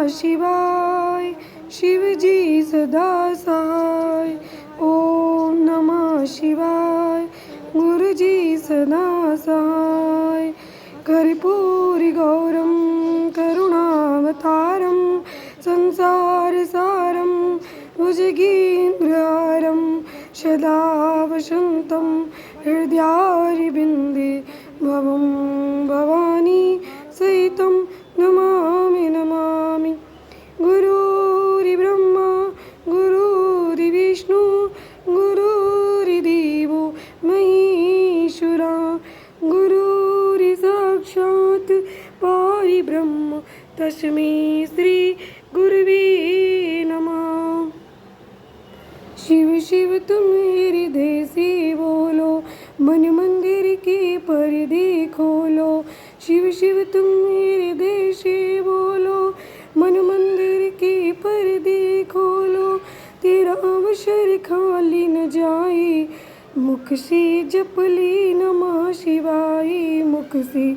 शिवाय। शिव जी सदा सहाय। ओम नमः शिवाय। गुरु जी सदा सहाय। कर्पूरी गौरम करुणावतारम संसार सारम भुजगेन्द्रहारम सदा वसंतम हृदयारविंदे भवं भवानी सहितं नमामि नमामि। गुरुर्ब्रह्मा गुरुर्विष्णु गुरुर्देवो महेश्वरा गुरुर्साक्षात् परब्रह्म तस्मै श्री गुरुवे नमः। शिव शिव तुम हृदय से बोलो, मन मंदिर के पर्दे खोलो। शिव शिव तुम हृदय से बोलो, मन मंदिर के पर्दे खोलो। तेरा अवसर खाली न जाए, मुख से जप ले नमः शिवाय। मुख से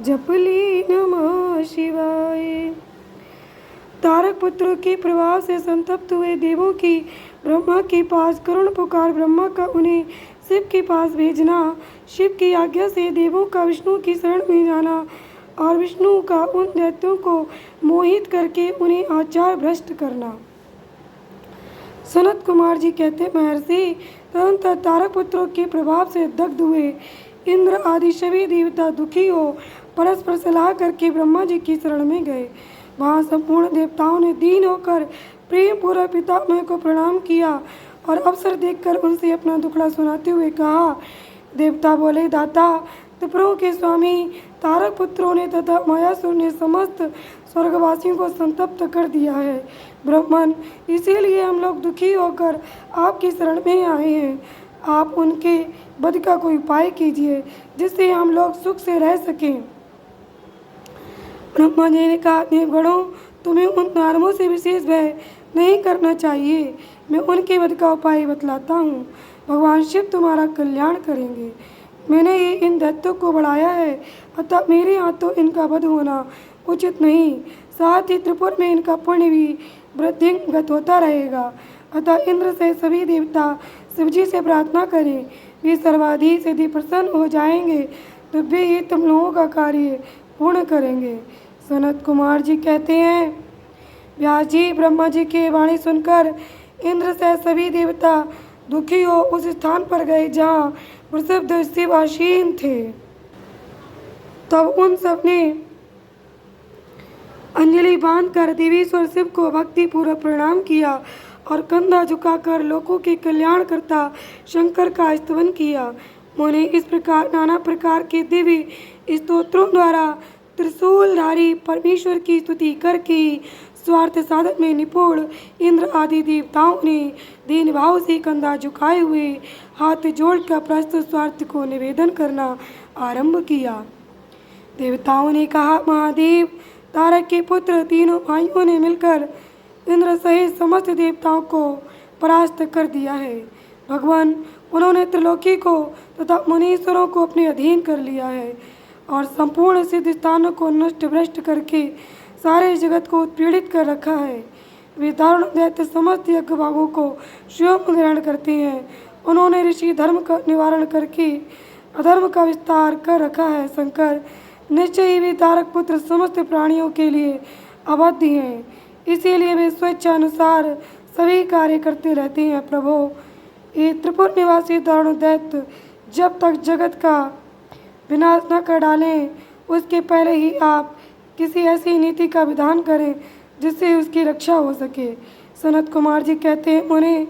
जप ले नमः शिवाय। तारक पुत्रों के प्रभाव से संतप्त हुए देवों की ब्रह्मा के पास करुण पुकार। ब्रह्मा का उन्हें शिव के पास भेजना, शिव की आज्ञा से देवों का विष्णु की शरण में जाना और विष्णु का उन दैत्यों को मोहित करके उन्हें आचार भ्रष्ट करना। सनत कुमार जी कहते, महर्षि तदंतर तारक पुत्रों के प्रभाव से दग्ध हुए इंद्र आदि सभी देवता दुखी हो परस्पर सलाह करके ब्रह्मा जी की शरण में गए। वहाँ संपूर्ण देवताओं ने दीन होकर प्रेम पूर्वक पितामह को प्रणाम किया और अवसर देखकर उनसे अपना दुखड़ा सुनाते हुए कहा। देवता बोले, दाता त्रिपुरों के स्वामी तारक पुत्रों ने तथा मायासुर ने समस्त स्वर्गवासियों को संतप्त कर दिया है ब्रह्मन, इसीलिए हम लोग दुखी होकर आपकी शरण में आए हैं। आप उनके वध का कोई उपाय कीजिए जिससे हम लोग सुख से रह सकें। ब्रह्मा जी ने कहा, देवगणों तुम्हें उन दानवों से विशेष भय नहीं करना चाहिए। मैं उनके वध का उपाय बतलाता हूँ। भगवान शिव तुम्हारा कल्याण करेंगे। मैंने ये इन दैत्यों को बढ़ाया है, अतः मेरे हाथों इनका वध होना उचित नहीं। साथ ही त्रिपुर में इनका पुण्य भी वृद्धिंगत होता रहेगा। अतः इंद्र से सभी देवता शिवजी से प्रार्थना करें, वे सर्वाधिक यदि प्रसन्न हो जाएंगे तो वे ये तुम लोगों का कार्य पूर्ण करेंगे। सनत कुमार जी कहते हैं, व्यास जी ब्रह्मा जी की वाणी सुनकर इंद्र से सभी देवता दुखी हो उस स्थान पर गए जहाँ प्रसिद्ध शिव आसीन थे। तब उन सब ने अंजलि बांधकर देवेश्वर शिव को भक्ति पूर्वक प्रणाम किया और कंधा झुकाकर लोकों के कल्याणकर्ता शंकर का स्तवन किया। उन्होंने इस प्रकार नाना प्रकार के दिव्य स्तोत्रों द्वारा त्रिशूलधारी परमेश्वर की स्तुति करके स्वार्थ साधन में निपुण इंद्र आदि देवताओं ने दीन भाव से कंधा झुकाए हुए हाथ जोड़कर प्रस्तुत स्वार्थ को निवेदन करना आरंभ किया। देवताओं ने कहा, महादेव तारक के पुत्र तीनों भाइयों ने मिलकर इंद्र सहित समस्त देवताओं को परास्त कर दिया है। भगवान उन्होंने त्रिलोकी को तथा मुनीश्वरों को अपने अधीन कर लिया है और संपूर्ण सिद्ध स्थानों को नष्ट भ्रष्ट करके सारे जगत को उत्पीड़ित कर रखा है। वे दारुण दैत्य समस्त यज्ञ भागों को स्वयं ग्रहण करते हैं। उन्होंने ऋषि धर्म का निवारण करके अधर्म का विस्तार कर रखा है। शंकर निश्चय ही वे तारक पुत्र समस्त प्राणियों के लिए अबाध्य हैं, इसीलिए वे स्वेच्छानुसार सभी कार्य करते रहते हैं। प्रभो, ये त्रिपुर निवासी दारुण दैत्य जब तक जगत का विनाश न कर डालें उसके पहले ही आप किसी ऐसी नीति का विधान करें जिससे उसकी रक्षा हो सके। सनत कुमार जी कहते हैं, उन्हें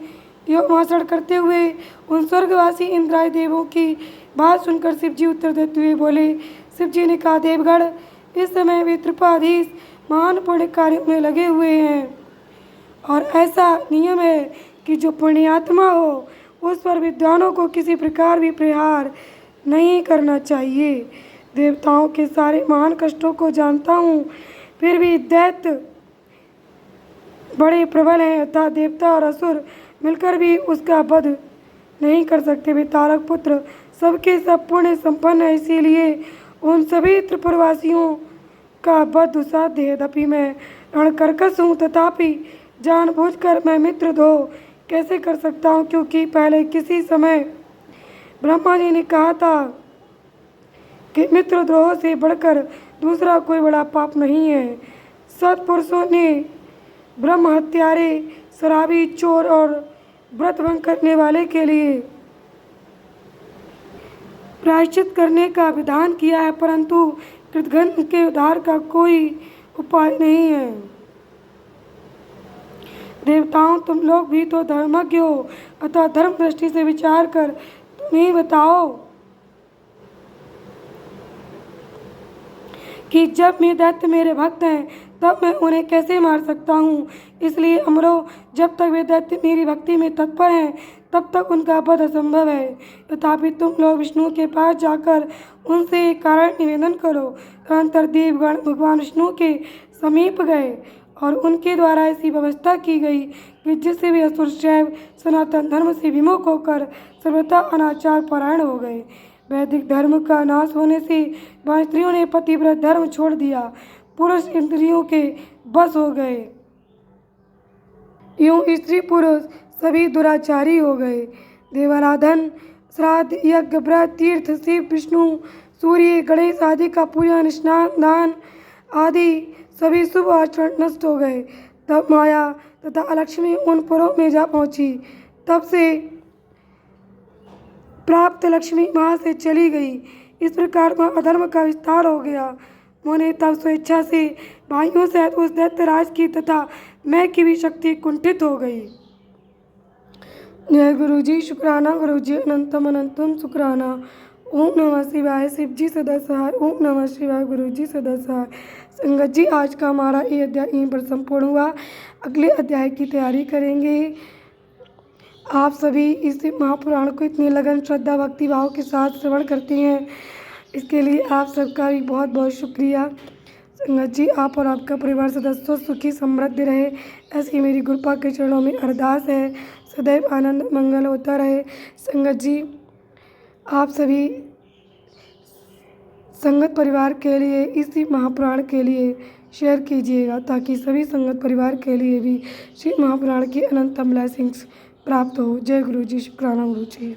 यह भाषण करते हुए उन स्वर्गवासी इंद्राय देवों की बात सुनकर शिवजी उत्तर देते हुए बोले। शिवजी ने कहा, देवगण इस समय वे त्रिपाधीश महान पुण्य कार्यों में लगे हुए हैं और ऐसा नियम है कि जो पुण्यात्मा हो उस पर विद्वानों को किसी प्रकार भी प्रहार नहीं करना चाहिए। देवताओं के सारे महान कष्टों को जानता हूँ, फिर भी दैत्य बड़े प्रबल हैं, अतः देवता और असुर मिलकर भी उसका वध नहीं कर सकते। वे तारक पुत्र सबके सब पुण्य संपन्न है, इसीलिए उन सभी त्रिपुरवासियों का वध दुस्साध्य है। यद्यपि मैं रणकर्कश हूँ, तथापि जानबूझकर मैं मित्रद्रोह कैसे कर सकता हूँ, क्योंकि पहले किसी समय ब्रह्मा जी ने कहा था कि मित्रद्रोह से बढ़कर दूसरा कोई बड़ा पाप नहीं है। सत्पुरुषों ने ब्रह्म हत्यारे, शराबी, चोर और व्रत भंग करने वाले के लिए प्रायश्चित करने का विधान किया है, परंतु कृतघ्न के उद्धार का कोई उपाय नहीं है। देवताओं, तुम लोग भी तो धर्मज्ञ हो, अतः धर्म दृष्टि से विचार कर तुम ही बताओ कि जब ये दैत्य मेरे भक्त हैं तब मैं उन्हें कैसे मार सकता हूँ। इसलिए अमरो, जब तक वे दैत्य मेरी भक्ति में तत्पर हैं तब तक उनका वध असंभव है। तथापि तुम लोग विष्णु के पास जाकर उनसे एक कारण निवेदन करो। अनंतर देवगण भगवान विष्णु के समीप गए और उनके द्वारा ऐसी व्यवस्था की गई कि जिससे वे असुर शैव सनातन धर्म से विमुख होकर सर्वथा अनाचार परायण हो गए। वैदिक धर्म का नाश होने से वह स्त्रियों ने पतिव्रत धर्म छोड़ दिया, पुरुष इंद्रियों के बस हो गए। यूं स्त्री पुरुष सभी दुराचारी हो गए। देवाराधन, श्राद्ध, यज्ञ, व्रत, तीर्थ, शिव, विष्णु, सूर्य, गणेश आदि का पूजन, स्नान, दान आदि सभी शुभ आचरण नष्ट हो गए। तब माया तथा अलक्ष्मी उन पुरों में जा पहुंची। तब से प्राप्त लक्ष्मी वहाँ से चली गई। इस प्रकार वह अधर्म का विस्तार हो गया। उन्होंने तब स्वेच्छा से भाइयों सहित उस दैत्यराज की तथा मैं की भी शक्ति कुंठित हो गई। जय गुरु जी, शुक्राना गुरु जी, अनंतम अनंतम शुक्राना। ओम नमः शिवाय, शिव जी सदा सहाय। ओम नमः शिवाय, गुरु जी सदा सहाय। संगत जी, आज का हमारा ये अध्याय यहीं पर संपूर्ण हुआ। अगले अध्याय की तैयारी करेंगे। आप सभी इस महापुराण को इतनी लगन, श्रद्धा, भक्ति भाव के साथ श्रवण करती हैं, इसके लिए आप सबका भी बहुत बहुत शुक्रिया। संगत जी, आप और आपका परिवार सदस्य सुखी समृद्ध रहे, ऐसी मेरी गुरुपा के चरणों में अरदास है। सदैव आनंद मंगल होता रहे। संगत जी, आप सभी संगत परिवार के लिए इसी महापुराण के लिए शेयर कीजिएगा, ताकि सभी संगत परिवार के लिए भी श्री महापुराण की अनंतम ब्लेसिंग्स प्राप्त हो। जय गुरु जी, शुक्राना गुरु जी।